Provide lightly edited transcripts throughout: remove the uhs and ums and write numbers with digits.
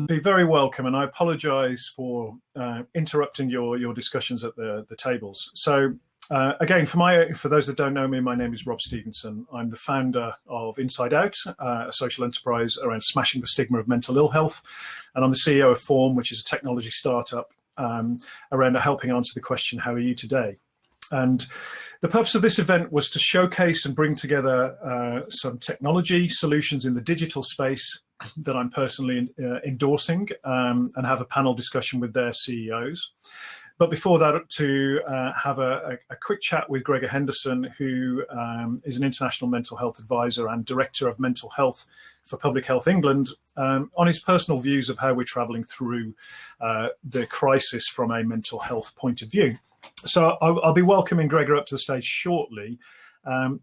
be very welcome, and I apologise for interrupting your discussions at the tables. So again, for those that don't know me, my name is Rob Stevenson. I'm the founder of Inside Out, a social enterprise around smashing the stigma of mental ill health, and I'm the CEO of Form, which is a technology startup around helping answer the question, how are you today? And the purpose of this event was to showcase and bring together some technology solutions in the digital space that I'm personally endorsing, and have a panel discussion with their CEOs. But before that, to have a quick chat with Gregor Henderson, who is an international mental health advisor and director of mental health for Public Health England, on his personal views of how we're travelling through the crisis from a mental health point of view. So I'll be welcoming Gregor up to the stage shortly.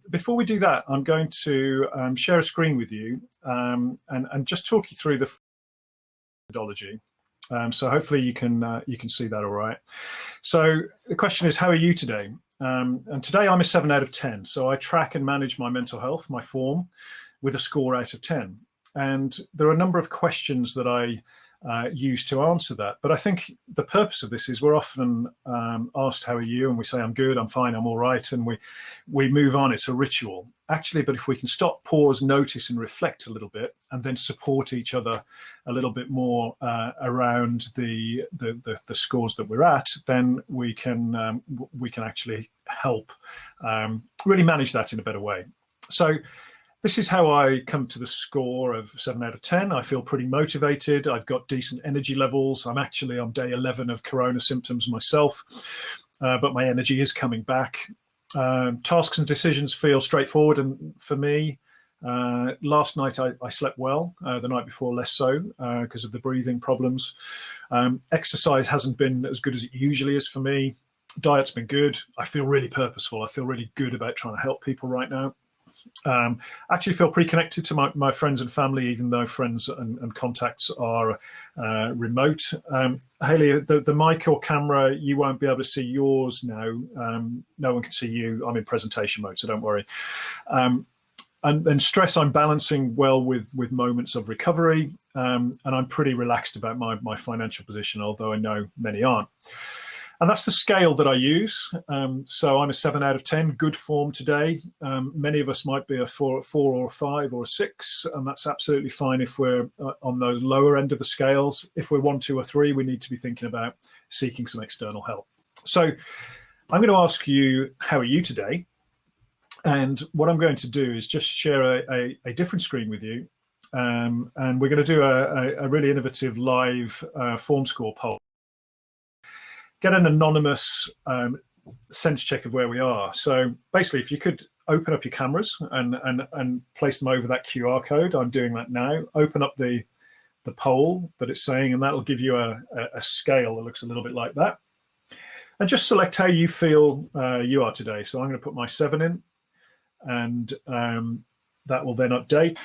Before we do that, I'm going to share a screen with you and just talk you through the methodology. So hopefully you can see that all right. So the question is, how are you today? And today I'm a 7 out of 10. So I track and manage my mental health, my form, with a score out of 10. And there are a number of questions that I use to answer that. But I think the purpose of this is we're often asked, how are you? And we say, I'm good, I'm fine, I'm all right. And we move on. It's a ritual. Actually, but if we can stop, pause, notice, and reflect a little bit, and then support each other a little bit more around the scores that we're at, then we can actually help really manage that in a better way. So this is how I come to the score of 7 out of 10. I feel pretty motivated. I've got decent energy levels. I'm actually on day 11 of corona symptoms myself, but my energy is coming back. Tasks and decisions feel straightforward, and for me, last night I slept well, the night before less so because of the breathing problems. Exercise hasn't been as good as it usually is for me. Diet's been good. I feel really purposeful. I feel really good about trying to help people right now. Actually feel pretty connected to my friends and family, even though friends and contacts are remote. Haley, the mic or camera, you won't be able to see yours now. No one can see you. I'm in presentation mode, so don't worry. And then stress, I'm balancing well with moments of recovery, and I'm pretty relaxed about my financial position, although I know many aren't. And that's the scale that I use. So I'm a 7 out of 10, good form today. Many of us might be a 4 or a 5 or a 6, and that's absolutely fine if we're on those lower end of the scales. If we're 1, 2, or 3, we need to be thinking about seeking some external help. So I'm going to ask you, how are you today? And what I'm going to do is just share a different screen with you. And we're going to do a really innovative live form score poll. Get an anonymous sense check of where we are. So basically, if you could open up your cameras and place them over that QR code, I'm doing that now. Open up the poll that it's saying, and that'll give you a scale that looks a little bit like that. And just select how you feel you are today. So I'm going to put my 7 in, and that will then update.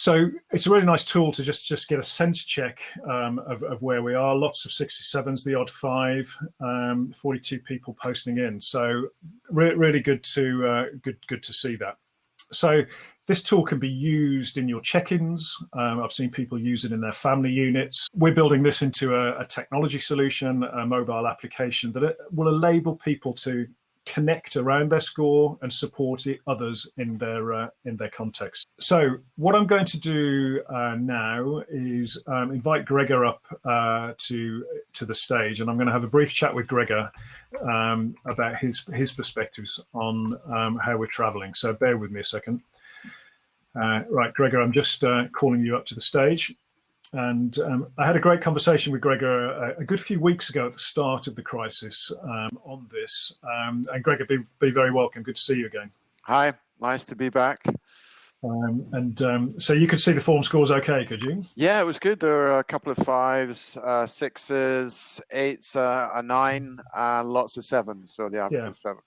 So it's a really nice tool to just get a sense check of where we are. Lots of 67s, the odd 5, 42 people posting in. So really good to see that. So this tool can be used in your check-ins. I've seen people use it in their family units. We're building this into a technology solution, a mobile application that will enable people to connect around their score and support others in their context. So what I'm going to do now is invite Gregor up to the stage, and I'm going to have a brief chat with Gregor about his perspectives on how we're traveling. So bear with me a second. Right, Gregor, I'm just calling you up to the stage. And I had a great conversation with Gregor a good few weeks ago at the start of the crisis on this. And Gregor, be very welcome. Good to see you again. Hi, nice to be back. So you could see the form scores okay, could you? Yeah, it was good. There were a couple of 5s, 6s, 8s, a 9, and lots of 7s. So the average was 7.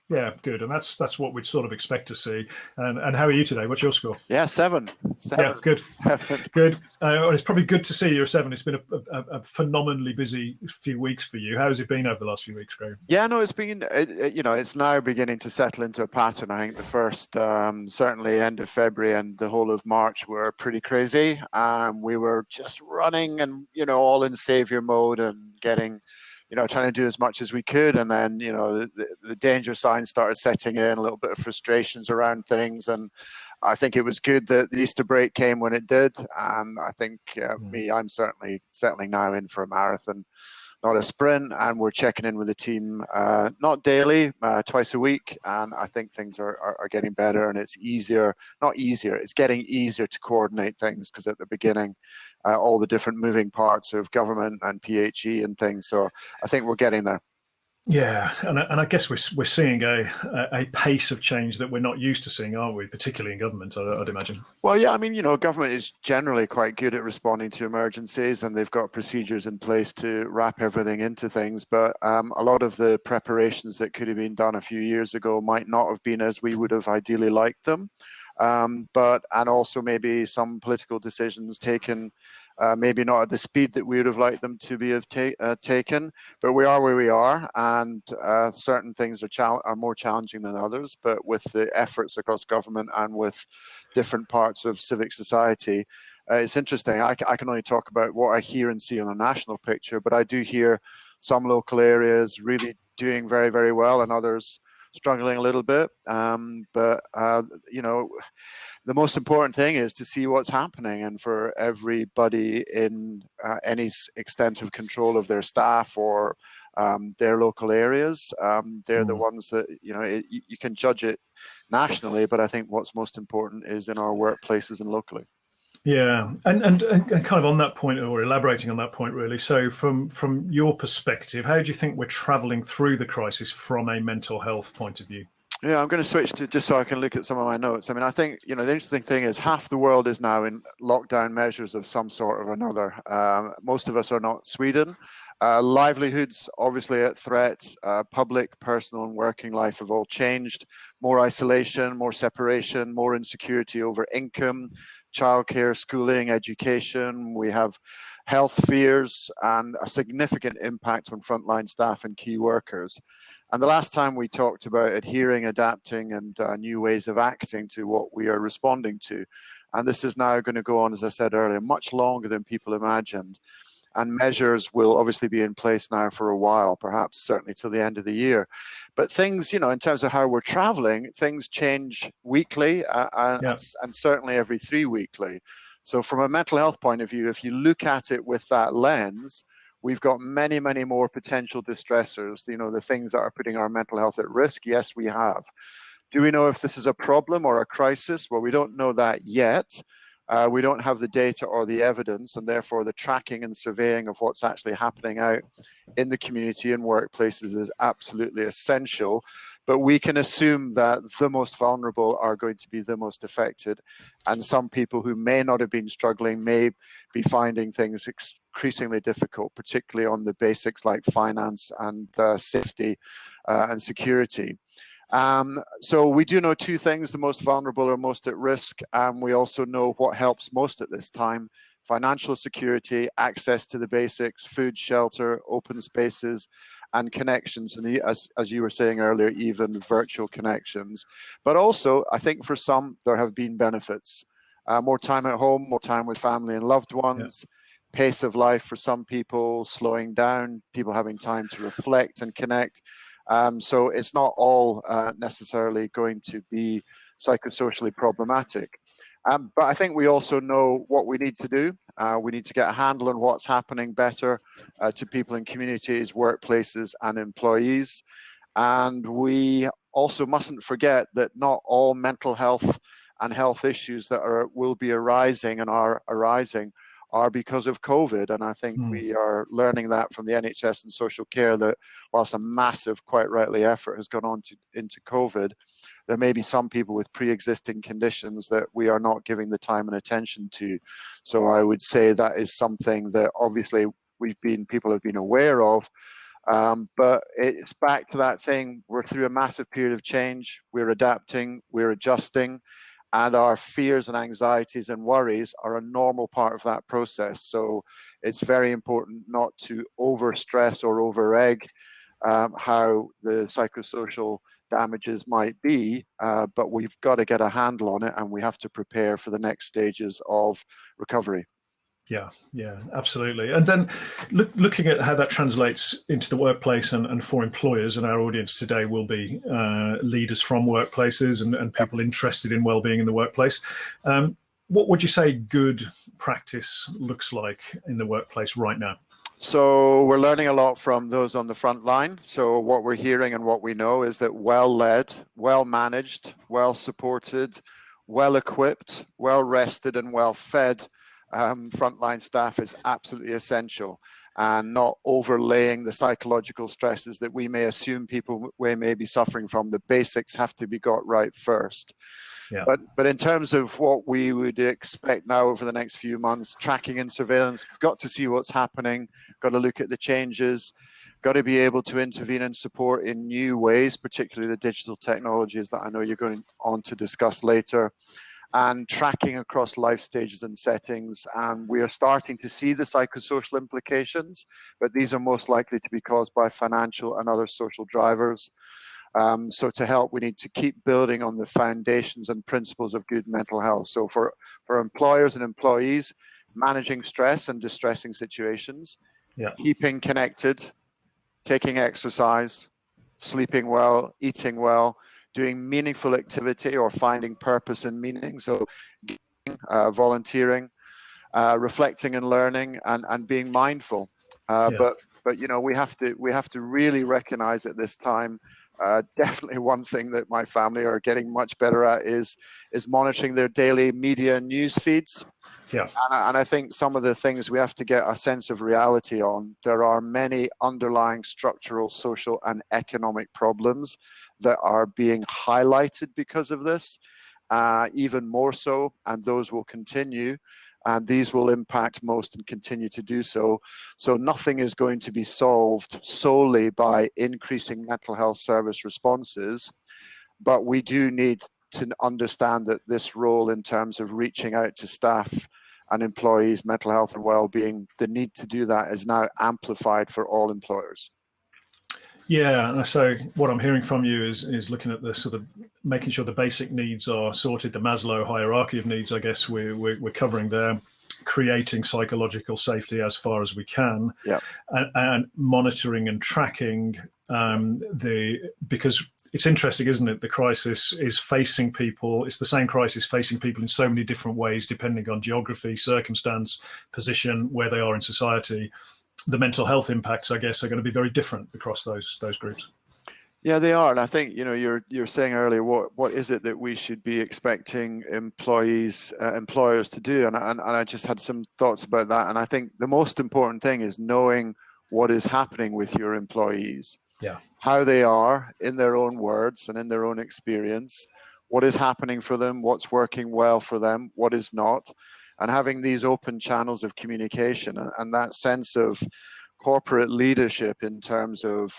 Yeah, good. And that's what we'd sort of expect to see. And how are you today? What's your score? Yeah, seven. Yeah, good. Seven. Good. Well, it's probably good to see you're a seven. It's been a phenomenally busy few weeks for you. How has it been over the last few weeks, Graham? Yeah, no, it's been, it's now beginning to settle into a pattern. I think the first, certainly end of February and the whole of March were pretty crazy. We were just running and, all in savior mode and getting, trying to do as much as we could. And then, the danger signs started setting in, a little bit of frustrations around things. And I think it was good that the Easter break came when it did. And I think I'm certainly settling now in for a marathon, not a sprint, and we're checking in with the team, not daily, twice a week. And I think things are getting better, and it's it's getting easier to coordinate things, because at the beginning, all the different moving parts of government and PHE and things. So I think we're getting there. Yeah, and I guess we're seeing a pace of change that we're not used to seeing, aren't we? Particularly in government, I'd imagine. Well, yeah, I mean, government is generally quite good at responding to emergencies, and they've got procedures in place to wrap everything into things. But a lot of the preparations that could have been done a few years ago might not have been as we would have ideally liked them. And also maybe some political decisions taken, maybe not at the speed that we would have liked them to be taken, but we are where we are, and certain things are more challenging than others. But with the efforts across government and with different parts of civic society, it's interesting. I can only talk about what I hear and see on a national picture, but I do hear some local areas really doing very, very well, and others struggling a little bit. The most important thing is to see what's happening, and for everybody in any extent of control of their staff or their local areas, they're the ones that, you can judge it nationally, but I think what's most important is in our workplaces and locally. Yeah, and kind of on that point, or elaborating on that point, really. So, from your perspective, how do you think we're travelling through the crisis from a mental health point of view? Yeah, I'm going to switch to, just so I can look at some of my notes. I mean, I think, the interesting thing is half the world is now in lockdown measures of some sort or another. Most of us are not Sweden. Livelihoods obviously at threat. Public, personal, and working life have all changed. More isolation, more separation, more insecurity over income, childcare, schooling, education. We have health fears and a significant impact on frontline staff and key workers. And the last time we talked about adhering, adapting, and new ways of acting to what we are responding to. And this is now going to go on, as I said earlier, much longer than people imagined. And measures will obviously be in place now for a while, perhaps certainly till the end of the year. But things, in terms of how we're traveling, things change weekly and certainly every 3 weekly. So from a mental health point of view, if you look at it with that lens, we've got many, many more potential distressors, the things that are putting our mental health at risk. Yes, we have. Do we know if this is a problem or a crisis? Well, we don't know that yet. We don't have the data or the evidence, and therefore the tracking and surveying of what's actually happening out in the community and workplaces is absolutely essential. But we can assume that the most vulnerable are going to be the most affected, and some people who may not have been struggling may be finding things increasingly difficult, particularly on the basics like finance and safety and security. So we do know two things: the most vulnerable are most at risk, and we also know what helps most at this time: financial security, access to the basics, food, shelter, open spaces, and connections. And as you were saying earlier, even virtual connections. But also, I think for some, there have been benefits. More time at home, more time with family and loved ones, pace of life for some people slowing down, people having time to reflect and connect. So it's not all necessarily going to be psychosocially problematic. But I think we also know what we need to do. We need to get a handle on what's happening better to people in communities, workplaces, and employees. And we also mustn't forget that not all mental health and health issues that will be arising and are arising are because of COVID. And I think we are learning that from the NHS and social care, that whilst a massive, quite rightly, effort has gone on into COVID, there may be some people with pre-existing conditions that we are not giving the time and attention to. So I would say that is something that obviously people have been aware of, But it's back to that thing. We're through a massive period of change. We're adapting, we're adjusting, and our fears and anxieties and worries are a normal part of that process. So it's very important not to overstress or over-egg how the psychosocial damages might be, but we've got to get a handle on it, and we have to prepare for the next stages of recovery. Yeah, absolutely. And then looking at how that translates into the workplace and for employers, and our audience today will be leaders from workplaces and people interested in well-being in the workplace. What would you say good practice looks like in the workplace right now? So we're learning a lot from those on the front line. So what we're hearing and what we know is that well-led, well-managed, well-supported, well-equipped, well-rested and well-fed frontline staff is absolutely essential, and not overlaying the psychological stresses that we may assume people may be suffering from. The basics have to be got right first. Yeah. But in terms of what we would expect now over the next few months, tracking and surveillance, got to see what's happening, got to look at the changes, got to be able to intervene and support in new ways, particularly the digital technologies that I know you're going on to discuss later, and tracking across life stages and settings. And we are starting to see the psychosocial implications, but these are most likely to be caused by financial and other social drivers. So to help, we need to keep building on the foundations and principles of good mental health. So for employers and employees, managing stress and distressing situations, keeping connected, taking exercise, sleeping well, eating well, doing meaningful activity or finding purpose and meaning. So volunteering, reflecting and learning, and being mindful. But you know, we have to really recognize at this time. Definitely one thing that my family are getting much better at is monitoring their daily media news feeds. Yeah. And I think some of the things we have to get a sense of reality on, there are many underlying structural, social and economic problems that are being highlighted because of this, even more so, and those will continue. And these will impact most and continue to do so. So nothing is going to be solved solely by increasing mental health service responses, but we do need to understand that this role in terms of reaching out to staff and employees, mental health and well-being, the need to do that is now amplified for all employers. Yeah, so what I'm hearing from you is looking at the sort of making sure the basic needs are sorted, the Maslow hierarchy of needs, I guess we're covering there, creating psychological safety as far as we can, and monitoring and tracking because it's interesting, isn't it? The crisis is facing people. It's the same crisis facing people in so many different ways, depending on geography, circumstance, position, where they are in society. The mental health impacts, I guess, are going to be very different across those groups. Yeah, they are. And I think, you know, you're saying earlier, what is it that we should be expecting employers to do? And I just had some thoughts about that. And I think the most important thing is knowing what is happening with your employees, how they are in their own words and in their own experience, what is happening for them, what's working well for them, what is not. And having these open channels of communication and that sense of corporate leadership in terms of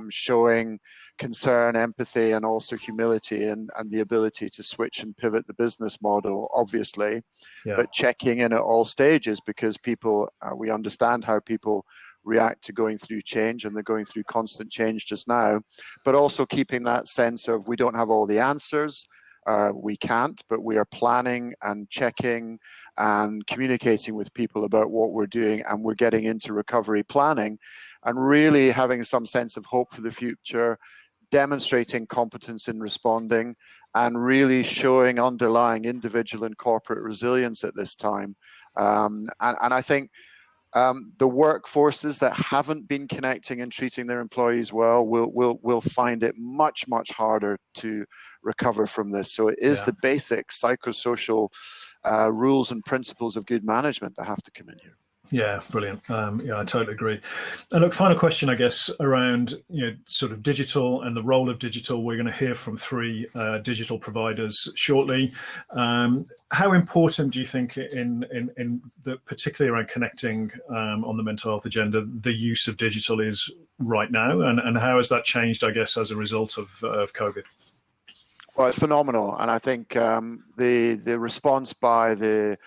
showing concern, empathy, and also humility and the ability to switch and pivot the business model, obviously, but checking in at all stages, because people, we understand how people react to going through change, and they're going through constant change just now, but also keeping that sense of we don't have all the answers. We can't, but we are planning and checking and communicating with people about what we're doing, and we're getting into recovery planning and really having some sense of hope for the future, demonstrating competence in responding, and really showing underlying individual and corporate resilience at this time. And I think the workforces that haven't been connecting and treating their employees well will find it much harder to recover from this. So it is the basic psychosocial rules and principles of good management that have to come in here. Yeah, brilliant. Yeah, I totally agree. And look, final question, I guess, around sort of digital and the role of digital. We're going to hear from three digital providers shortly. How important do you think, in the particularly around connecting on the mental health agenda, the use of digital is right now, and how has that changed, I guess, as a result of COVID? Well, it's phenomenal, and I think the response by the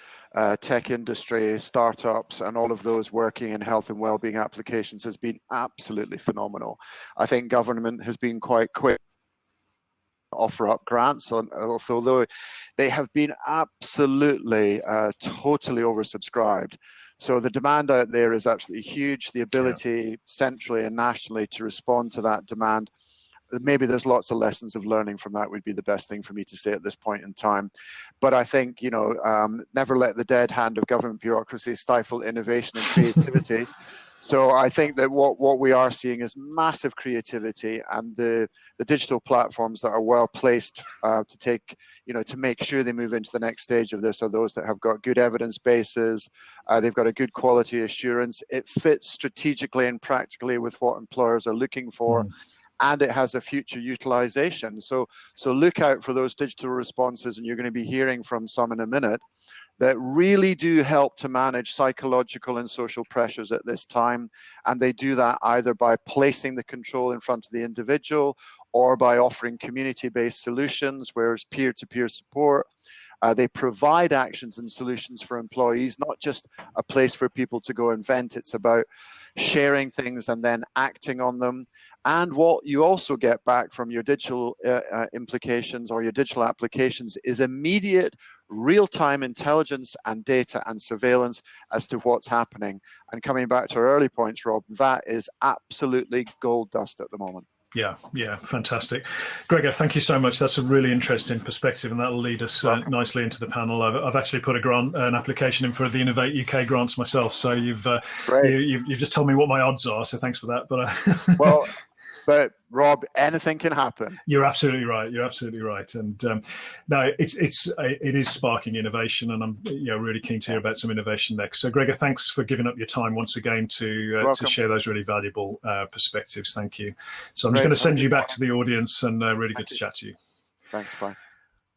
tech industry, startups, and all of those working in health and well-being applications has been absolutely phenomenal. I think government has been quite quick to offer up grants, although they have been absolutely totally oversubscribed. So the demand out there is absolutely huge. The ability centrally and nationally to respond to that demand, maybe there's lots of lessons of learning from that would be the best thing for me to say at this point in time. But I think, never let the dead hand of government bureaucracy stifle innovation and creativity. So I think that what we are seeing is massive creativity, and the digital platforms that are well placed to take, to make sure they move into the next stage of this are those that have got good evidence bases. They've got a good quality assurance. It fits strategically and practically with what employers are looking for. And it has a future utilization. So look out for those digital responses, and you're going to be hearing from some in a minute, that really do help to manage psychological and social pressures at this time. And they do that either by placing the control in front of the individual, or by offering community-based solutions, whereas peer-to-peer support. They provide actions and solutions for employees, not just a place for people to go and vent. It's about sharing things and then acting on them. And what you also get back from your digital implications or your digital applications is immediate real-time intelligence and data and surveillance as to what's happening. And coming back to our early points, Rob, that is absolutely gold dust at the moment. Yeah, fantastic. Gregor, thank you so much. That's a really interesting perspective, and that'll lead us nicely into the panel. I've actually put an application in for the Innovate UK grants myself, so you've just told me what my odds are, so thanks for that. But But Rob, anything can happen. You're absolutely right. And no, it is sparking innovation, and I'm really keen to hear about some innovation next. So Gregor, thanks for giving up your time once again to share those really valuable perspectives. Thank you. So I'm just going to send you back to the audience, and really good to chat to you. Thanks. Bye.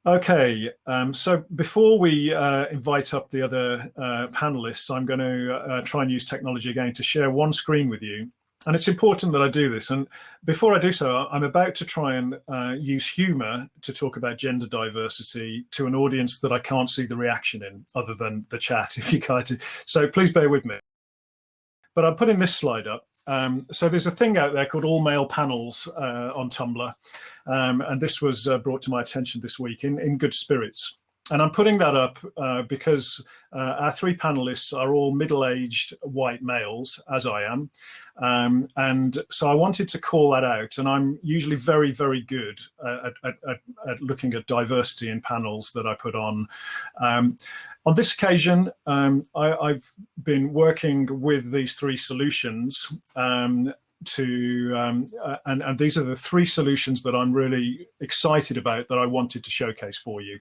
Okay, so before we invite up the other panelists, I'm going to try and use technology again to share one screen with you. And it's important that I do this. And before I do so, I'm about to try and use humor to talk about gender diversity to an audience that I can't see the reaction in, other than the chat, if you guys. So please bear with me. But I'm putting this slide up. So there's a thing out there called all male panels on Tumblr. And this was brought to my attention this week in good spirits. And I'm putting that up because our three panelists are all middle-aged white males, as I am. And so I wanted to call that out. And I'm usually very, very good at looking at diversity in panels that I put on. On this occasion, I've been working with these three solutions and these are the three solutions that I'm really excited about that I wanted to showcase for you.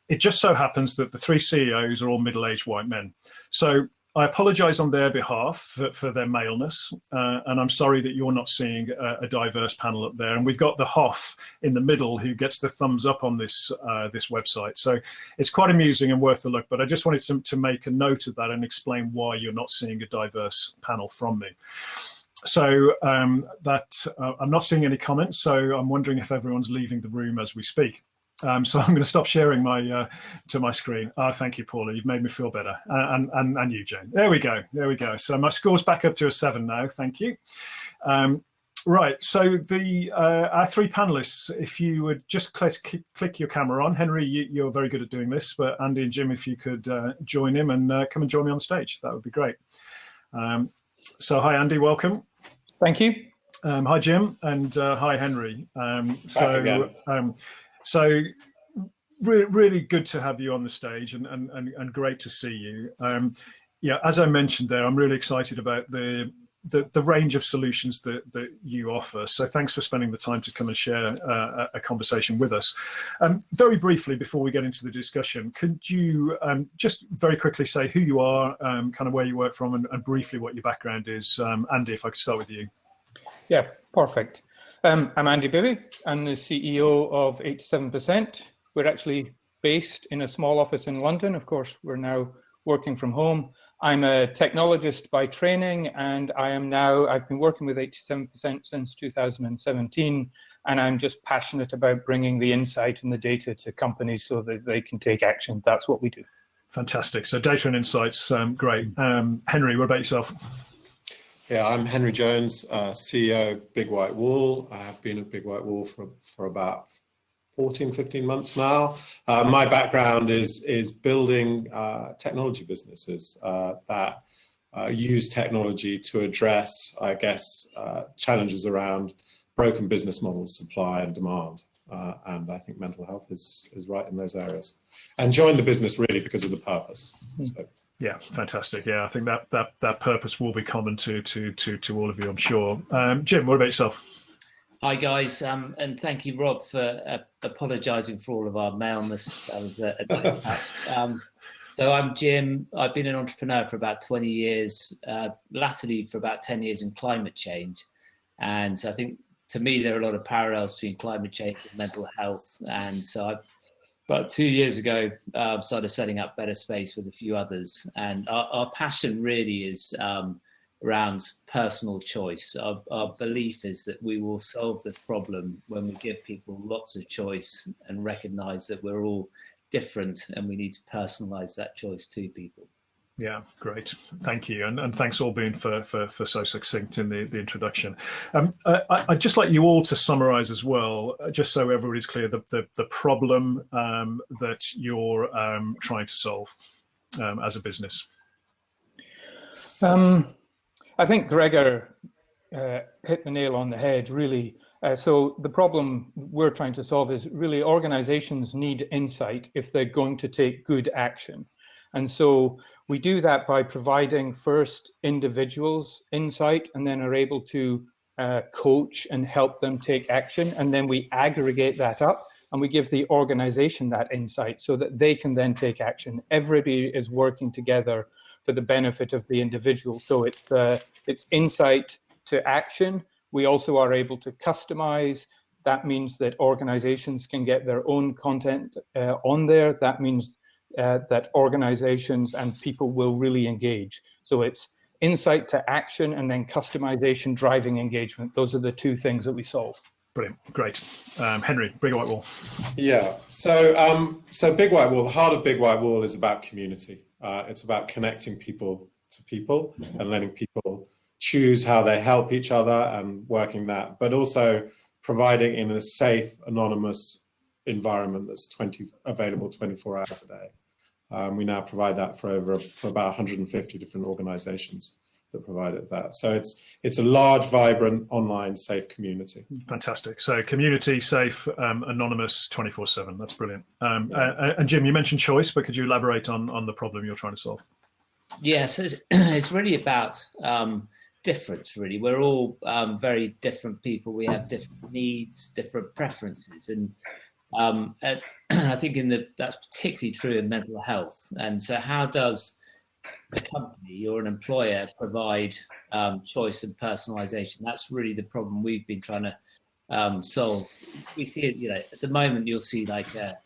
It just so happens that the three CEOs are all middle-aged white men. So I apologize on their behalf for their maleness, and I'm sorry that you're not seeing a diverse panel up there. And we've got the Hoff in the middle who gets the thumbs up on this website. So it's quite amusing and worth a look, but I just wanted to make a note of that and explain why you're not seeing a diverse panel from me. So I'm not seeing any comments, so I'm wondering if everyone's leaving the room as we speak. So I'm going to stop sharing my screen. Thank you, Paula. You've made me feel better, and you, Jane. There we go. So my score's back up to a 7 now. Thank you. Right. So our three panelists, if you would just click your camera on. Henry, you're very good at doing this, but Andy and Jim, if you could join him and come and join me on stage, that would be great. So hi, Andy. Welcome. Thank you. Hi, Jim, and hi, Henry. So really good to have you on the stage, and great to see you. Yeah, as I mentioned there, I'm really excited about the the range of solutions that you offer. So thanks for spending the time to come and share a conversation with us. Very briefly, before we get into the discussion, could you just very quickly say who you are, kind of where you work from, and briefly what your background is? Andy, if I could start with you. Yeah, perfect. I'm Andy Bibby. I'm the CEO of 87%. We're actually based in a small office in London. Of course, we're now working from home. I'm a technologist by training, and I've been working with 87% since 2017, and I'm just passionate about bringing the insight and the data to companies so that they can take action. That's what we do. Fantastic. So data and insights, great. Henry, what about yourself? Yeah, I'm Henry Jones, CEO of Big White Wall. I have been at Big White Wall for about 14, 15 months now. My background is building technology businesses that use technology to address, I guess, challenges around broken business models, supply and demand. And I think mental health is right in those areas. And joined the business really because of the purpose. So. Yeah, fantastic. Yeah, I think that purpose will be common to all of you, I'm sure. Jim, what about yourself? Hi guys, and thank you, Rob, for apologising for all of our maleness. That was a nice touch. So I'm Jim. I've been an entrepreneur for about 20 years, latterly for about 10 years in climate change. And so I think, to me, there are a lot of parallels between climate change and mental health. And so about 2 years ago, started setting up BetterSpace with a few others. And our passion really is around personal choice. Our belief is that we will solve this problem when we give people lots of choice and recognize that we're all different and we need to personalize that choice to people. Yeah, great. Thank you. And thanks, Albin, for so succinct in the introduction. I'd just like you all to summarize as well, just so everybody's clear, the problem that you're trying to solve as a business. I think Gregor hit the nail on the head, really. So the problem we're trying to solve is really organizations need insight if they're going to take good action. And so we do that by providing first individuals insight, and then are able to coach and help them take action. And then we aggregate that up and we give the organization that insight so that they can then take action. Everybody is working together for the benefit of the individual. So it's insight to action. We also are able to customize. That means that organizations can get their own content on there. That means that organizations and people will really engage. So it's insight to action and then customization driving engagement. Those are the two things that we solve. Brilliant, great. Henry, Big White Wall. Yeah, so Big White Wall, the heart of Big White Wall is about community. It's about connecting people to people and letting people choose how they help each other and working that, but also providing in a safe, anonymous environment that's available 24 hours a day. We now provide that for about 150 different organizations that provide it that. So it's a large, vibrant, online, safe community. Fantastic. So community, safe, anonymous, 24/7. That's brilliant. And Jim, you mentioned choice, but could you elaborate on the problem you're trying to solve? Yeah, so it's really about difference, really. We're all very different people. We have different needs, different preferences. And I think that's particularly true in mental health. And so how does a company or an employer provide choice and personalization? That's really the problem we've been trying to solve. We see it, at the moment, you'll see like a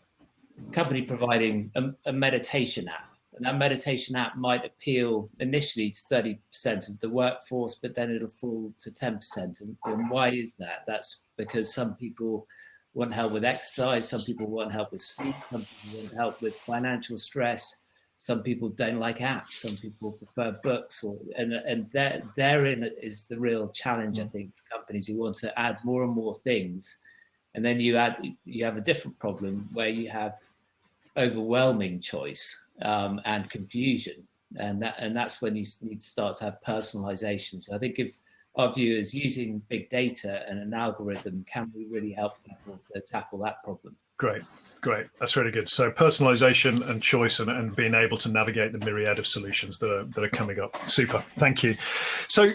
company providing a meditation app. And that meditation app might appeal initially to 30% of the workforce, but then it'll fall to 10%. And why is that? That's because some people want help with exercise, some people want help with sleep, some people want help with financial stress, some people don't like apps, some people prefer books, and therein is the real challenge, I think, for companies who want to add more and more things. And then you have a different problem where you have overwhelming choice and confusion, and that's when you need to start to have personalization. So I think if our view is using big data and an algorithm, can we really help people to tackle that problem? Great. Great. That's really good. So personalization and choice and being able to navigate the myriad of solutions that are coming up. Super. Thank you. So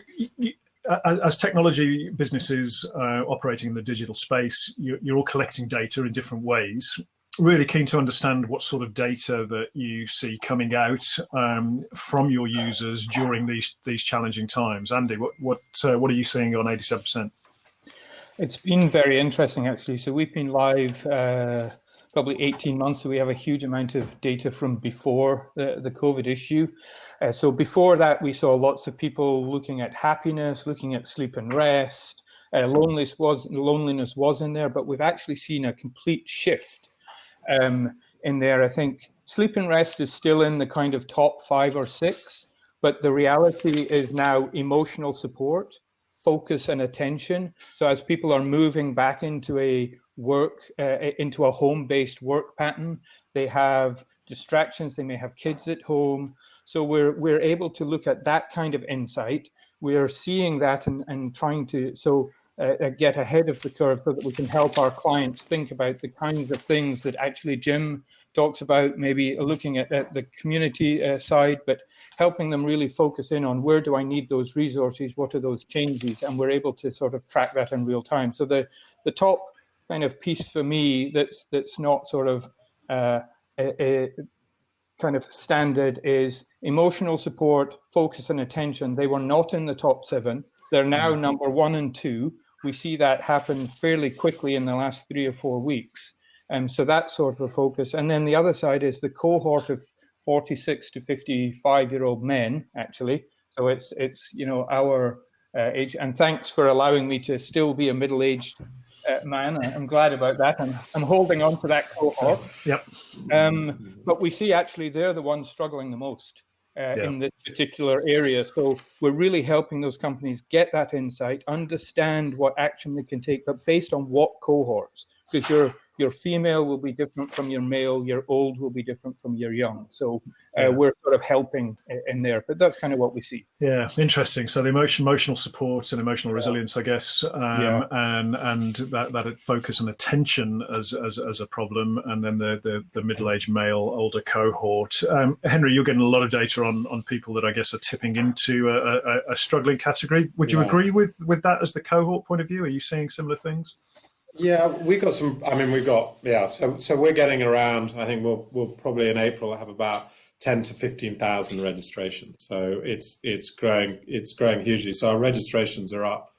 as technology businesses operating in the digital space, you're all collecting data in different ways. Really keen to understand what sort of data that you see coming out from your users during these challenging times. Andy, what are you seeing on 87%? It's been very interesting, actually. So we've been live probably 18 months, so we have a huge amount of data from before the COVID issue. So before that, we saw lots of people looking at happiness, looking at sleep and rest. Loneliness was in there, but we've actually seen a complete shift in there. I think sleep and rest is still in the kind of top 5 or 6, but the reality is now emotional support, focus and attention. So as people are moving back into a home-based work pattern, they have distractions, they may have kids at home. So we're able to look at that kind of insight. We are seeing that and trying to get ahead of the curve so that we can help our clients think about the kinds of things that actually Jim talks about, maybe looking at the community side, but helping them really focus in on where do I need those resources, what are those changes, and we're able to sort of track that in real time. So the top kind of piece for me that's not sort of a kind of standard is emotional support, focus and attention. They were not in the top 7. They're now number 1 and 2. We see that happen fairly quickly in the last 3 or 4 weeks. So that's sort of a focus. And then the other side is the cohort of 46 to 55-year-old men, actually. So it's our age. And thanks for allowing me to still be a middle-aged man. I'm glad about that. I'm holding on to that cohort. Yep. But we see actually they're the ones struggling the most in this particular area. So we're really helping those companies get that insight, understand what action they can take, but based on what cohorts, because your female will be different from your male, your old will be different from your young. So we're sort of helping in there, but that's kind of what we see. Yeah, interesting. So the emotional support and emotional resilience, I guess, and that focus and attention as a problem, and then the middle-aged male, older cohort. Henry, you're getting a lot of data on people that I guess are tipping into a struggling category. Would you agree with that as the cohort point of view? Are you seeing similar things? Yeah, we got some. I mean, so we're getting around. I think we'll probably in April have about 10 to 15,000 registrations. So it's growing hugely. So our registrations are up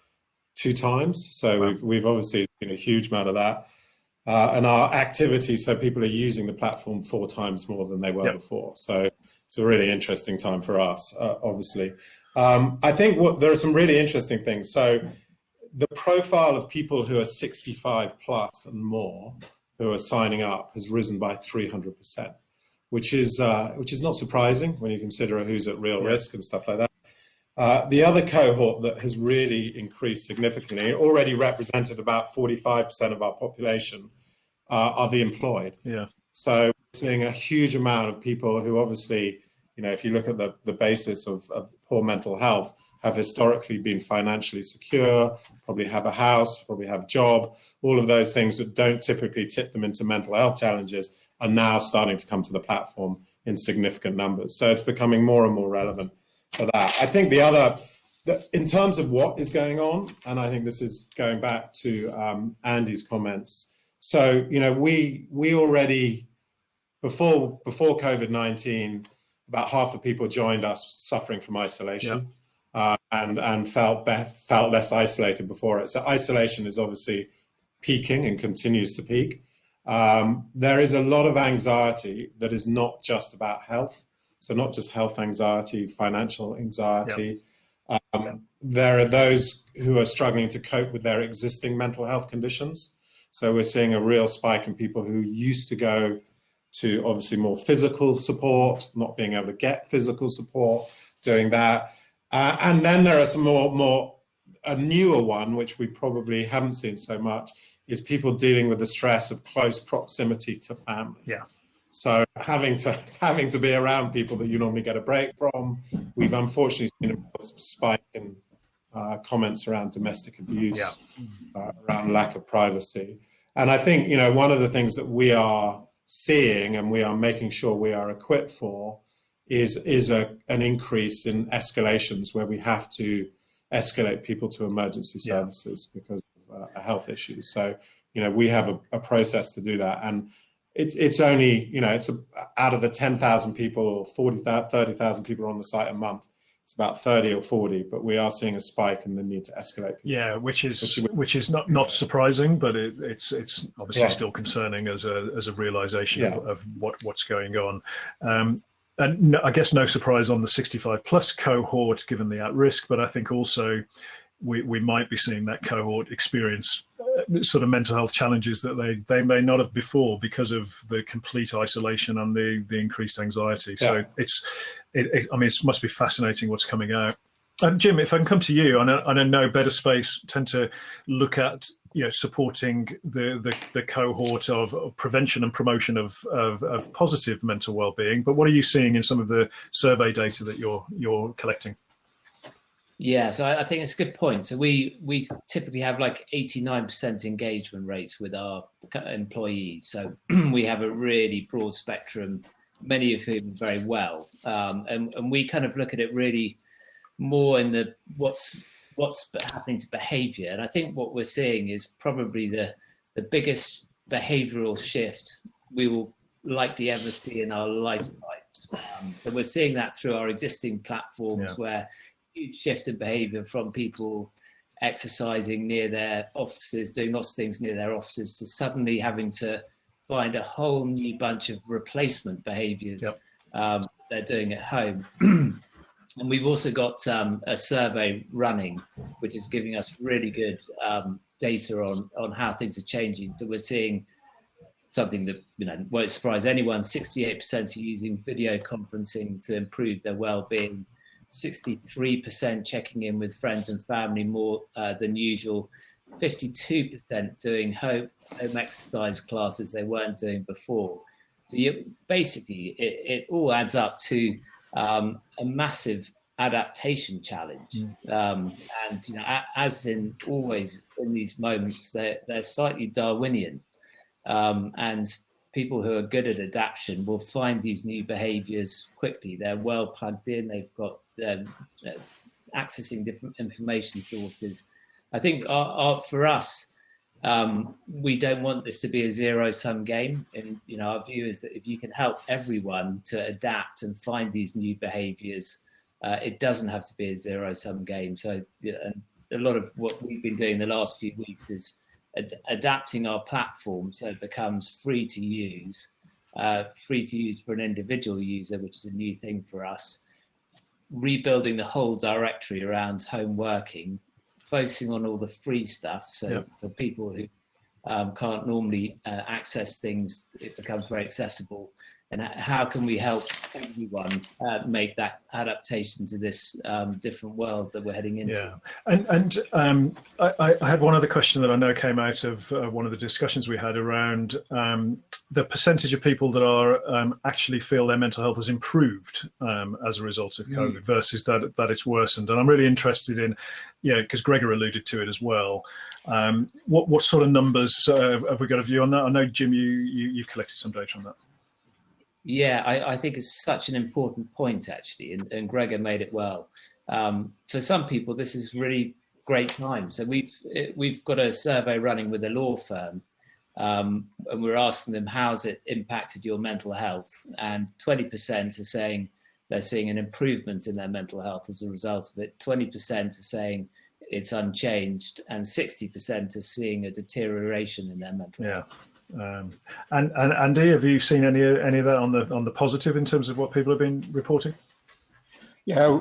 2 times. So we've obviously seen a huge amount of that, and our activity. So people are using the platform 4 times more than they were before. So it's a really interesting time for us, obviously. I think there are some really interesting things. So the profile of people who are 65 plus and more who are signing up has risen by 300%, which is not surprising when you consider who's at real risk and stuff like that. The other cohort that has really increased significantly, already represented about 45% of our population, are the employed. Yeah. So we're seeing a huge amount of people who obviously, if you look at the basis of poor mental health, have historically been financially secure, probably have a house, probably have a job, all of those things that don't typically tip them into mental health challenges are now starting to come to the platform in significant numbers. So it's becoming more and more relevant for that. I think in terms of what is going on, and I think this is going back to Andy's comments. So, we already, before COVID-19, about half the people joined us suffering from isolation. And felt less isolated before it. So isolation is obviously peaking and continues to peak. There is a lot of anxiety that is not just about health. So not just health anxiety, financial anxiety. There are those who are struggling to cope with their existing mental health conditions. So we're seeing a real spike in people who used to go to obviously more physical support, not being able to get physical support, doing that. And then there are some a newer one, which we probably haven't seen so much, is people dealing with the stress of close proximity to family. Yeah. So having to be around people that you normally get a break from. We've unfortunately seen a spike in comments around domestic abuse, around lack of privacy. And I think, one of the things that we are seeing and we are making sure we are equipped for is an increase in escalations where we have to escalate people to emergency services because of a health issue. So, we have a process to do that. And it's only, it's out of the 10,000 people or 30,000 people on the site a month, it's about 30 or 40, but we are seeing a spike in the need to escalate people. Yeah, which is not surprising, but it's obviously still concerning as a realization of what's going on. And I guess no surprise on the 65 plus cohort, given the at risk, but I think also we might be seeing that cohort experience sort of mental health challenges that they may not have before because of the complete isolation and the increased anxiety. So it must be fascinating what's coming out. Jim, if I can come to you, I know BetterSpace tend to look at supporting the cohort of prevention and promotion of positive mental well-being. But what are you seeing in some of the survey data that you're collecting? Yeah, so I think it's a good point. So we typically have like 89% engagement rates with our employees. So we have a really broad spectrum, many of whom very well, and we kind of look at it really more in the what's happening to behaviour. And I think what we're seeing is probably the biggest behavioural shift we will likely ever see in our lifetimes. So we're seeing that through our existing platforms where huge shift in behavior from people exercising near their offices, doing lots of things near their offices, to suddenly having to find a whole new bunch of replacement behaviors they're doing at home. And we've also got a survey running, which is giving us really good data on how things are changing. So we're seeing something that won't surprise anyone. 68% are using video conferencing to improve their well-being. 63% checking in with friends and family more than usual. 52% doing home exercise classes they weren't doing before. So basically, it all adds up to a massive adaptation challenge. And as in always in these moments, they're slightly Darwinian. And people who are good at adaptation will find these new behaviors quickly. They're well plugged in. They've got accessing different information sources. I think for us, we don't want this to be a zero-sum game. And our view is that if you can help everyone to adapt and find these new behaviors, it doesn't have to be a zero-sum game. So a lot of what we've been doing the last few weeks is adapting our platform so it becomes free to use for an individual user, which is a new thing for us. Rebuilding the whole directory around home working, focusing on all the free stuff. So for people who can't normally access things, it becomes very accessible. And how can we help everyone make that adaptation to this different world that we're heading into? Yeah, and I had one other question that I know came out of one of the discussions we had around the percentage of people that are actually feel their mental health has improved as a result of COVID versus that it's worsened. And I'm really interested in, because Gregor alluded to it as well. What sort of numbers have we got a view on that? I know, Jim, you've collected some data on that. Yeah, I think it's such an important point, actually, and Gregor made it well. For some people, this is really great time. So we've got a survey running with a law firm, and we're asking them, how's it impacted your mental health? And 20% are saying they're seeing an improvement in their mental health as a result of it. 20% are saying it's unchanged, and 60% are seeing a deterioration in their mental health. And Andy, have you seen any of that on the positive in terms of what people have been reporting? Yeah,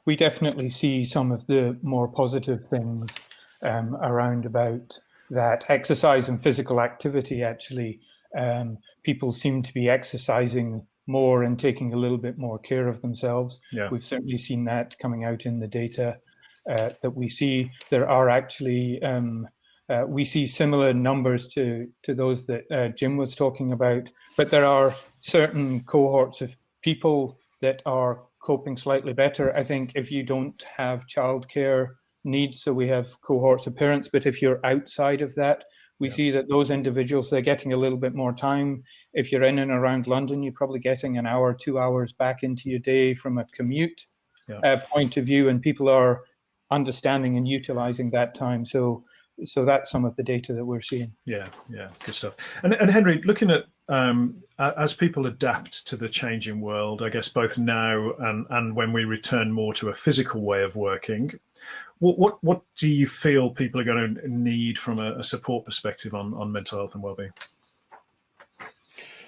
we definitely see some of the more positive things around about that exercise and physical activity. Actually, people seem to be exercising more and taking a little bit more care of themselves. We've certainly seen that coming out in the data that we see. There are actually we see similar numbers to those that Jim was talking about, but there are certain cohorts of people that are coping slightly better. I think if you don't have childcare needs, so we have cohorts of parents, but if you're outside of that, We see that those individuals, they're getting a little bit more time. If you're in and around London, you're probably getting an hour, 2 hours back into your day from a commute point of view, and people are understanding and utilizing that time. So that's some of the data that we're seeing. Yeah, good stuff. And Henry, looking at as people adapt to the changing world, I guess both now and when we return more to a physical way of working, what do you feel people are going to need from a support perspective on mental health and well-being?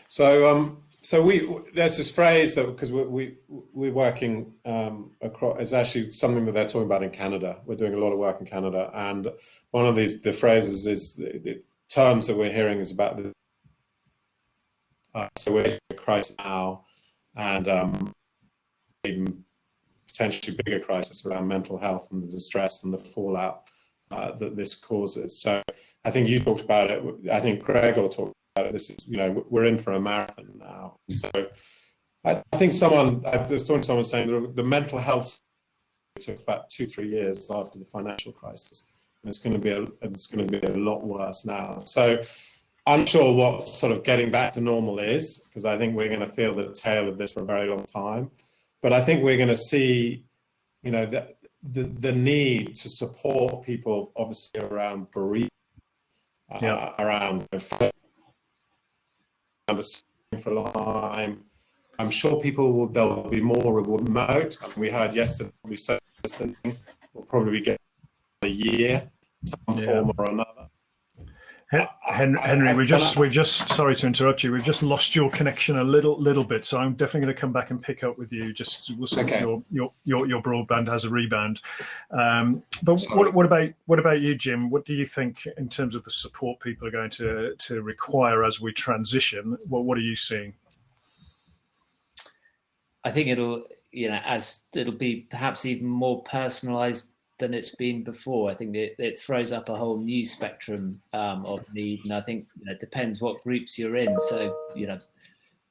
So there's this phrase that, because we're working across, it's actually something that they're talking about in Canada. We're doing a lot of work in Canada, and one of the phrases is the terms that we're hearing is about the so we're in a crisis now, and even potentially bigger crisis around mental health and the distress and the fallout that this causes. So I think you talked about it. I think Gregor talked about it. This is, we're in for a marathon now. So I think I was talking to someone saying the mental health took about 2-3 years after the financial crisis, and it's going to be a lot worse now. So I'm sure what sort of getting back to normal is, because I think we're going to feel the tail of this for a very long time. But I think we're going to see, the need to support people, obviously around bereavement, around for a long time. I'm sure there'll be more remote. We heard yesterday, we'll probably get a year, some form or another. Henry, we've just sorry to interrupt you. We've just lost your connection a little bit, so I'm definitely going to come back and pick up with you. We'll see if your broadband has a rebound. But what about you, Jim? What do you think in terms of the support people are going to require as we transition? What are you seeing? I think it'll be perhaps even more personalised than it's been before. I think it throws up a whole new spectrum of need, and I think it depends what groups you're in. So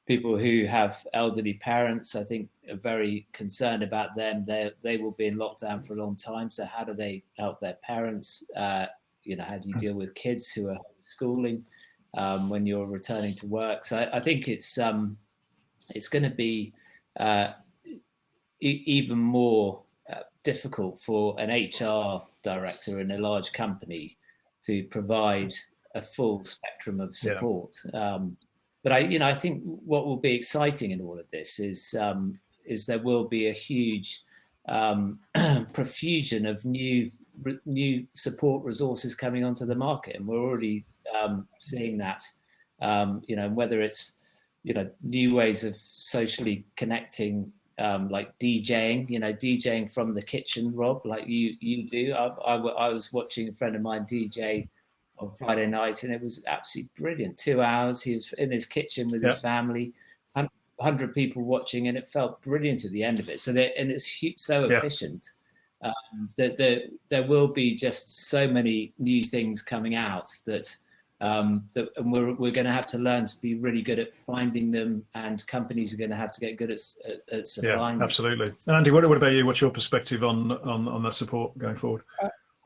people who have elderly parents, I think, are very concerned about them. They will be in lockdown for a long time. So how do they help their parents? How do you deal with kids who are homeschooling when you're returning to work? So I think it's going to be even more difficult for an HR director in a large company to provide a full spectrum of support. But I think what will be exciting in all of this is there will be a huge profusion of new support resources coming onto the market, and we're already seeing that. Whether it's new ways of socially connecting. Like DJing, DJing from the kitchen, Rob, like you do. I was watching a friend of mine DJ on Friday night, and it was absolutely brilliant. 2 hours, he was in his kitchen with his family, 100 people watching, and it felt brilliant at the end of it. So it's so efficient that there will be just so many new things coming out that we're going to have to learn to be really good at finding them, and companies are going to have to get good at supplying them. Absolutely. Andy, what about you? What's your perspective on that support going forward?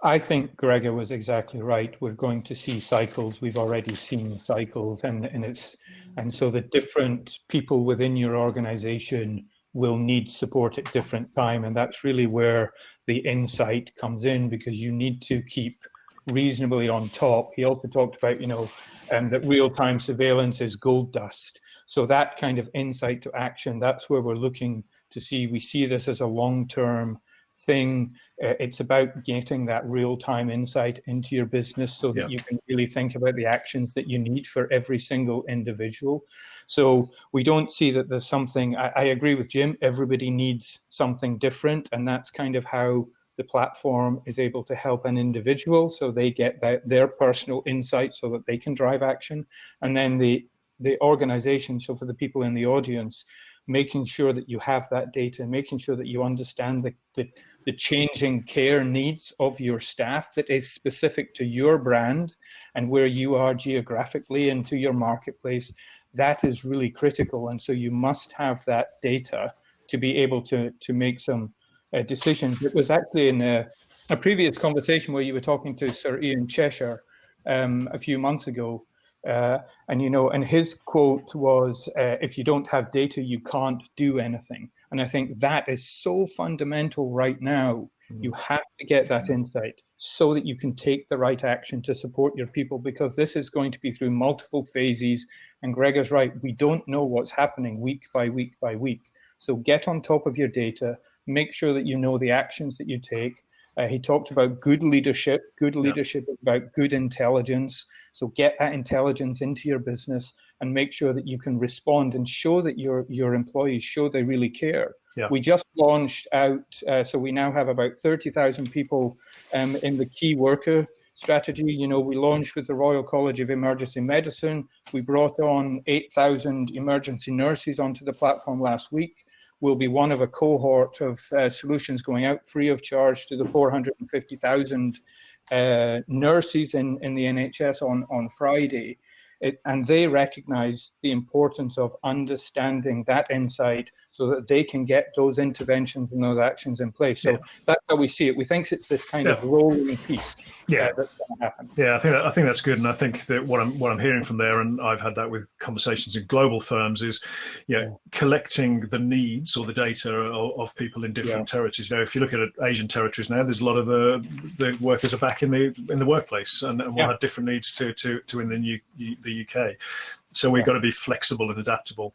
I think Gregor was exactly right. We're going to see cycles. We've already seen cycles, and so the different people within your organization will need support at different time, and that's really where the insight comes in, because you need to keep reasonably on top. He also talked about, that real-time surveillance is gold dust. So that kind of insight to action, that's where we're looking to see. We see this as a long-term thing. It's about getting that real-time insight into your business so that you can really think about the actions that you need for every single individual. So we don't see that there's something, I agree with Jim, everybody needs something different, and that's kind of how the platform is able to help an individual so they get their personal insight so that they can drive action. And then the organization, so for the people in the audience, making sure that you have that data, making sure that you understand the changing care needs of your staff that is specific to your brand and where you are geographically and to your marketplace. That is really critical. And so you must have that data to be able to make some decisions. It was actually in a previous conversation where you were talking to Sir Ian Cheshire, a few months ago. And his quote was, if you don't have data, you can't do anything. And I think that is so fundamental right now. You have to get that insight so that you can take the right action to support your people, because this is going to be through multiple phases. And Gregor's right, we don't know what's happening week by week by week. So get on top of your data, make sure that you know the actions that you take. He talked about good leadership. Good leadership is about good intelligence. So get that intelligence into your business and make sure that you can respond and show that your employees show they really care. Yeah. We just launched out, so we now have about 30,000 people in the key worker strategy. We launched with the Royal College of Emergency Medicine. We brought on 8,000 emergency nurses onto the platform last week. Will be one of a cohort of solutions going out free of charge to the 450,000 nurses in the NHS on Friday. And they recognize the importance of understanding that insight so that they can get those interventions and those actions in place. So that's how we see it. We think it's this kind of rolling piece that's going to happen. Yeah, I think that's good. And I think that what I'm hearing from there, and I've had that with conversations in global firms, is collecting the needs or the data of people in different territories. If you look at Asian territories now, there's a lot of the workers are back in the workplace, and we'll have different needs to in the UK. So we've got to be flexible and adaptable.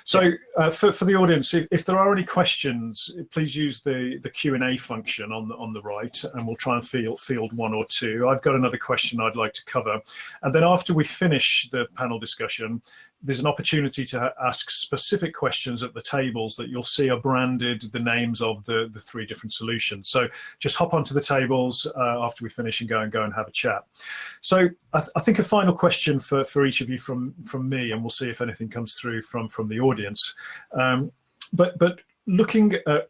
So for the audience, if there are any questions, please use the Q&A function on the right, and we'll try and field one or two. I've got another question I'd like to cover. And then after we finish the panel discussion, there's an opportunity to ask specific questions at the tables that you'll see are branded the names of the three different solutions. So just hop onto the tables after we finish and go and have a chat. So I think a final question for each of you from me, and we'll see if anything comes through from the audience. But looking at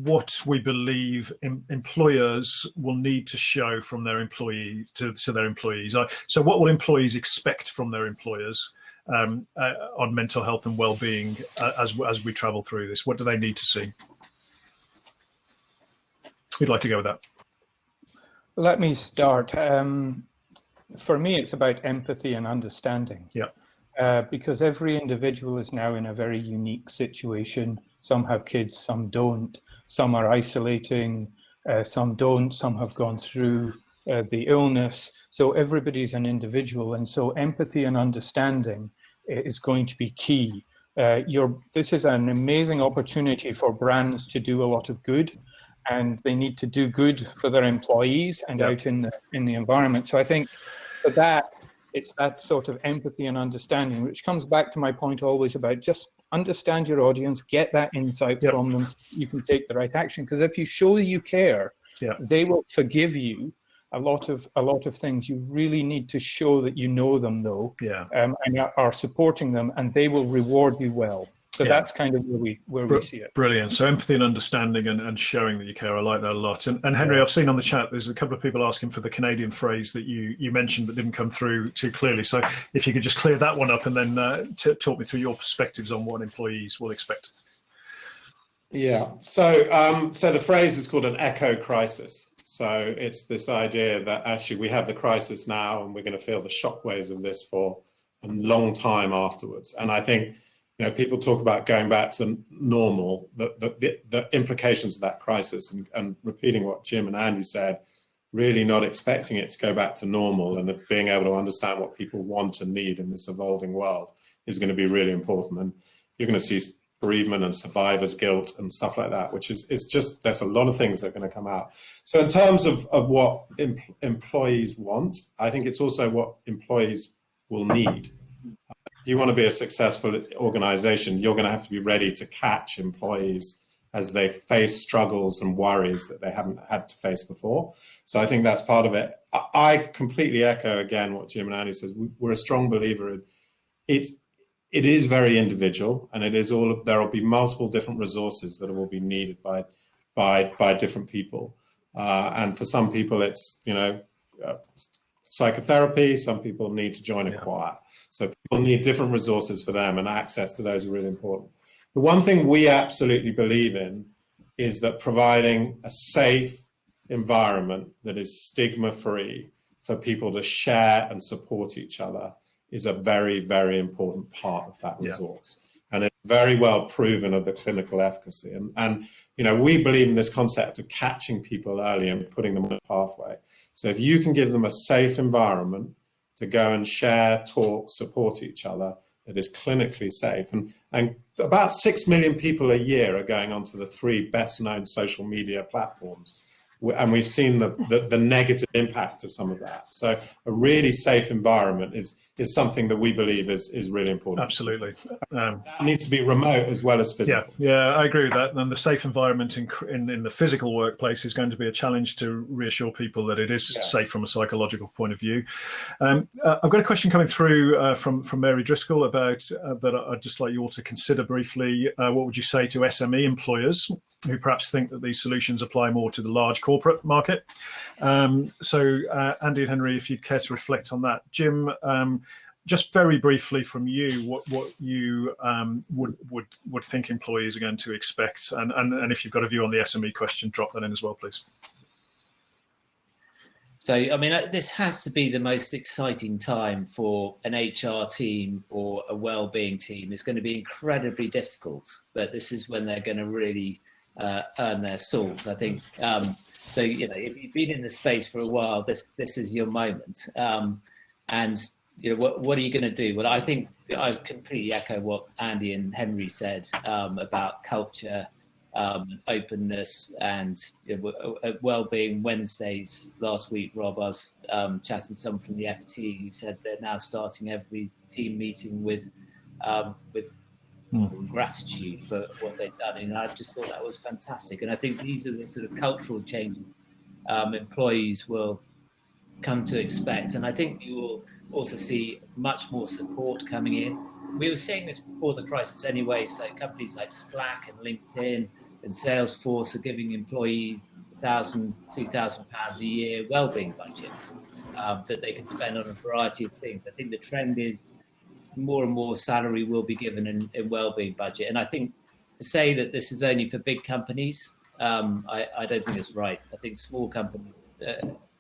what we believe employers will need to show from their employees to their employees. So what will employees expect from their employers on mental health and well-being as we travel through this? What do they need to see? Who'd like to go with that? Let me start. For me, it's about empathy and understanding. Because every individual is now in a very unique situation. Some have kids, some don't. Some are isolating, some don't. Some have gone through the illness. So everybody's an individual. And so empathy and understanding is going to be key. This is an amazing opportunity for brands to do a lot of good, and they need to do good for their employees and out in the environment. So I think for that, it's that sort of empathy and understanding, which comes back to my point always about just understand your audience, get that insight from them, so you can take the right action. Because if you show you care, they will forgive you a lot of things. You really need to show that you know them, though, and are supporting them, and they will reward you well. So that's kind of where we see it. Brilliant. So empathy and understanding and showing that you care. I like that a lot. And Henry, I've seen on the chat, there's a couple of people asking for the Canadian phrase that you mentioned but didn't come through too clearly. So if you could just clear that one up and then talk me through your perspectives on what employees will expect. Yeah. So the phrase is called an echo crisis. So it's this idea that actually we have the crisis now and we're going to feel the shockwaves of this for a long time afterwards. And I think, people talk about going back to normal, the implications of that crisis, and repeating what Jim and Andy said, really not expecting it to go back to normal, and being able to understand what people want and need in this evolving world is going to be really important. And you're going to see bereavement and survivor's guilt and stuff like that, which is just, there's a lot of things that are going to come out. So in terms of what employees want, I think it's also what employees will need. If you want to be a successful organization, you're going to have to be ready to catch employees as they face struggles and worries that they haven't had to face before. So I think that's part of it. I completely echo again what Jim and Andy says. We're a strong believer in it. It is very individual, and it is there will be multiple different resources that will be needed by different people. And for some people, it's psychotherapy. Some people need to join a choir. So people need different resources for them, and access to those are really important. The one thing we absolutely believe in is that providing a safe environment that is stigma-free for people to share and support each other is a very, very important part of that resource. And it's very well proven of the clinical efficacy. And you know, we believe in this concept of catching people early and putting them on a pathway. So if you can give them a safe environment to go and share, talk, support each other that is clinically safe. And about 6 million people a year are going onto the 3 best known social media platforms. And we've seen the negative impact of some of that. So a really safe environment is something that we believe is really important. Absolutely. That needs to be remote as well as physical. Yeah, I agree with that. And the safe environment in the physical workplace is going to be a challenge to reassure people that it is safe from a psychological point of view. I've got a question coming through from Mary Driscoll about that I'd just like you all to consider briefly. What would you say to SME employers who perhaps think that these solutions apply more to the large corporate market? So Andy and Henry, if you'd care to reflect on that. Jim, just very briefly from you, what you would think employees are going to expect, and if you've got a view on the SME question, drop that in as well, please. So, I mean, this has to be the most exciting time for an HR team or a well-being team. It's going to be incredibly difficult, but this is when they're going to really earn their salt, I think. So, you know, if you've been in the space for a while, this is your moment. And you know, what are you going to do? Well, I think I completely echo what Andy and Henry said about culture, openness, and you know, well-being. Wednesdays last week, Rob, I was chatting to someone from the FT who said they're now starting every team meeting with gratitude for what they've done, and I just thought that was fantastic. And I think these are the sort of cultural changes employees will come to expect, and I think you will also see much more support coming in. We were seeing this before the crisis anyway, so companies like Slack and LinkedIn and Salesforce are giving employees £1,000, £2,000 a year wellbeing budget that they can spend on a variety of things. I think the trend is more and more salary will be given in wellbeing budget. And I think to say that this is only for big companies, I don't think it's right. I think small companies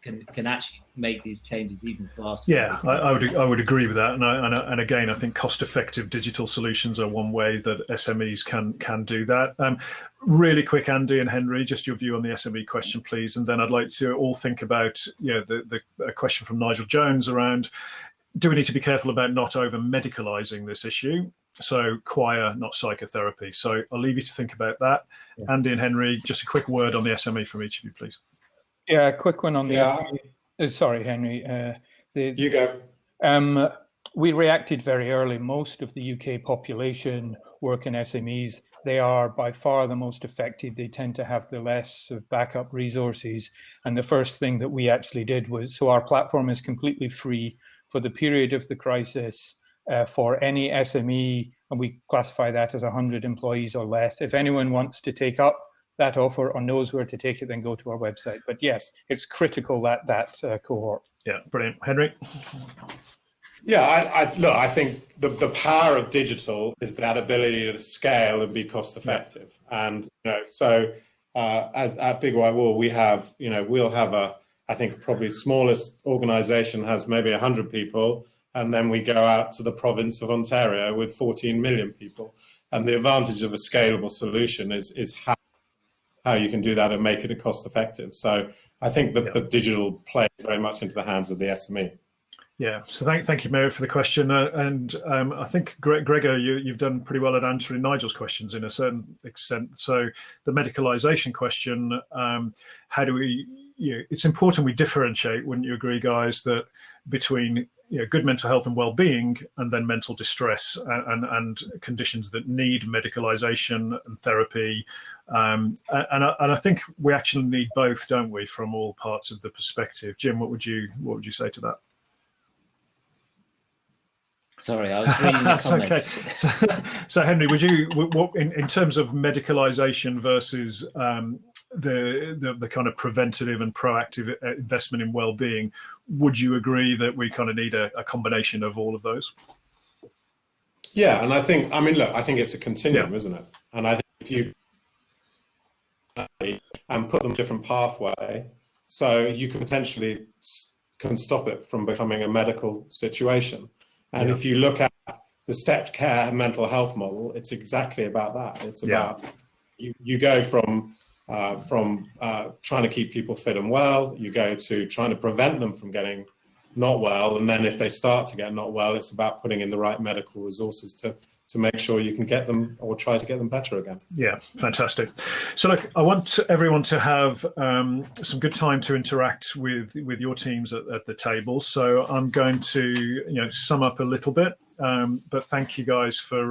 can actually make these changes even faster. Yeah, I would agree with that. And again, I think cost-effective digital solutions are one way that SMEs can do that. Really quick, Andy and Henry, just your view on the SME question, please. And then I'd like to all think about the question from Nigel Jones around, do we need to be careful about not over-medicalising this issue? So choir, not psychotherapy. So I'll leave you to think about that. Yeah. Andy and Henry, just a quick word on the SME from each of you, please. Yeah, a quick one on the SME. Sorry, Henry. You go. We reacted very early. Most of the UK population work in SMEs. They are by far the most affected. They tend to have the less backup resources. And the first thing that we actually did was, so our platform is completely free for the period of the crisis for any SME, and we classify that as 100 employees or less. If anyone wants to take up that offer or knows where to take it, then go to our website. But yes, it's critical that cohort. Yeah, brilliant. Henry? Yeah, I think the power of digital is that ability to scale and be cost effective. Yeah. And so as at Big White Wall, we'll have I think probably smallest organization has maybe 100 people, and then we go out to the province of Ontario with 14 million people. And the advantage of a scalable solution is how you can do that and make it cost effective. So I think that the digital plays very much into the hands of the SME. Yeah, so thank you, Mary, for the question. And I think, Gregor, you've done pretty well at answering Nigel's questions in a certain extent. So the medicalisation question, how do we, it's important we differentiate, wouldn't you agree, guys, that between good mental health and well-being and then mental distress and conditions that need medicalisation and therapy. And I think we actually need both, don't we, from all parts of the perspective. Jim, what would you say to that? Sorry, I was reading the comments. Okay. So Henry, would you, in terms of medicalisation versus the kind of preventative and proactive investment in well-being, would you agree that we kind of need a combination of all of those? Yeah, and I think it's a continuum, isn't it? And I think if you and put them in a different pathway, so you can potentially can stop it from becoming a medical situation. And Yeah. if you look at the stepped care mental health model, it's exactly about that. It's about you go from trying to keep people fit and well, you go to trying to prevent them from getting not well, and then if they start to get not well, it's about putting in the right medical resources to make sure you can get them or try to get them better again. Yeah, fantastic. So look, I want everyone to have some good time to interact with your teams at the table. So I'm going to sum up a little bit, but thank you guys for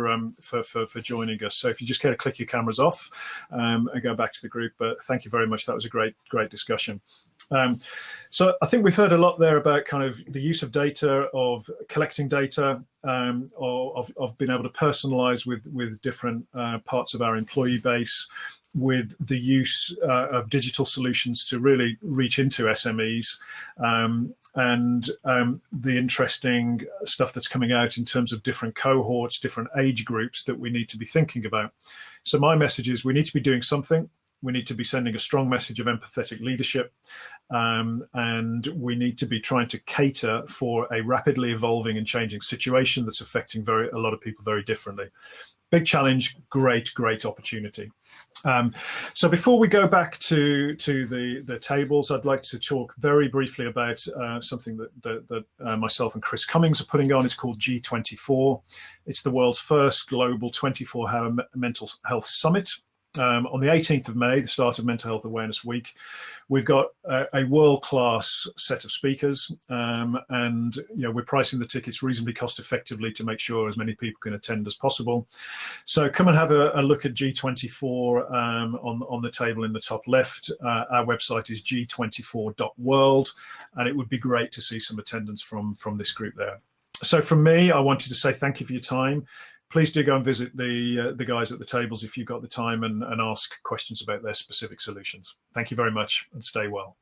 joining us. So if you just care to click your cameras off and go back to the group, but thank you very much. That was a great discussion. So I think we've heard a lot there about kind of the use of data, of collecting data, of being able to personalize with different parts of our employee base, with the use of digital solutions to really reach into SMEs, and the interesting stuff that's coming out in terms of different cohorts, different age groups that we need to be thinking about. So my message is we need to be doing something. We need to be sending a strong message of empathetic leadership, and we need to be trying to cater for a rapidly evolving and changing situation that's affecting a lot of people very differently. Big challenge, great opportunity. So before we go back to the tables, I'd like to talk very briefly about something that myself and Chris Cummings are putting on. It's called G24. It's the world's first global 24-hour mental health summit. On the 18th of May, the start of Mental Health Awareness Week, we've got a world-class set of speakers, and we're pricing the tickets reasonably cost-effectively to make sure as many people can attend as possible. So come and have a look at G24 on the table in the top left. Our website is g24.world, and it would be great to see some attendance from this group there. So from me, I wanted to say thank you for your time. Please do go and visit the guys at the tables if you've got the time and ask questions about their specific solutions. Thank you very much and stay well.